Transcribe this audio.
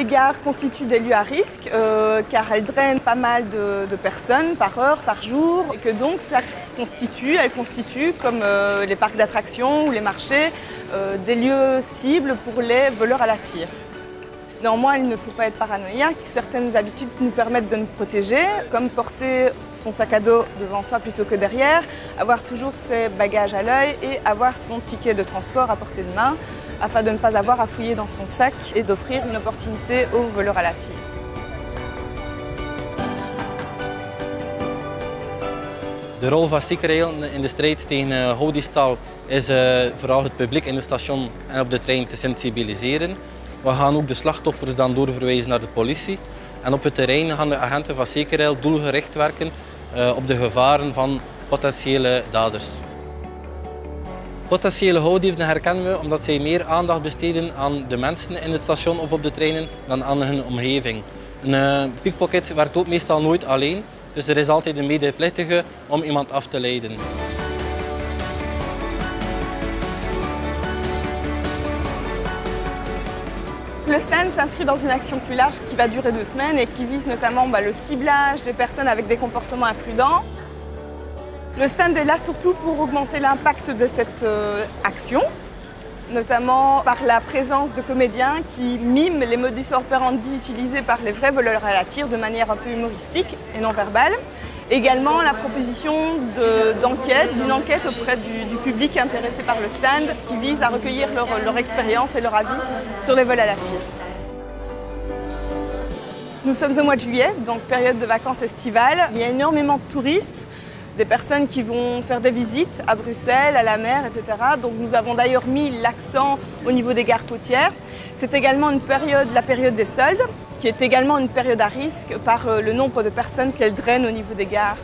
les gares constituent des lieux à risque car elles drainent pas mal de personnes par heure, par jour et que donc elles constituent comme les parcs d'attractions ou les marchés des lieux cibles pour les voleurs à la tire. Néanmoins, il ne faut pas être paranoïaque. Certaines habitudes nous permettent de nous protéger, comme porter son sac à dos devant soi plutôt que derrière, avoir toujours ses bagages à l'œil et avoir son ticket de transport à portée de main, afin de ne pas avoir à fouiller dans son sac et d'offrir une opportunité aux voleurs à la tire. De rol van Seekerrail in de strijd tegen hoodiefstal is vooral het publiek in de station en op de trein te sensibiliseren. We gaan ook de slachtoffers dan doorverwijzen naar de politie. En op het terrein gaan de agenten van Seekerrail doelgericht werken op de gevaren van potentiële daders. Potentiële houdieven herkennen we omdat zij meer aandacht besteden aan de mensen in het station of op de treinen dan aan hun omgeving. Een pickpocket werkt ook meestal nooit alleen, dus er is altijd een medeplichtige om iemand af te leiden. Le stand s'inscrit dans une action plus large qui va durer 2 semaines et qui vise notamment le ciblage des personnes avec des comportements imprudents. Le stand est là surtout pour augmenter l'impact de cette action, notamment par la présence de comédiens qui miment les modus operandi utilisés par les vrais voleurs à la tire de manière un peu humoristique et non verbale. Également la proposition d'une enquête auprès du public intéressé par le stand qui vise à recueillir leur expérience et leur avis sur les vols à la tire. Nous sommes au mois de juillet, donc période de vacances estivales. Il y a énormément de touristes, des personnes qui vont faire des visites à Bruxelles, à la mer, etc. Donc nous avons d'ailleurs mis l'accent au niveau des gares côtières. C'est également la période des soldes, qui est également une période à risque par le nombre de personnes qu'elles drainent au niveau des gares.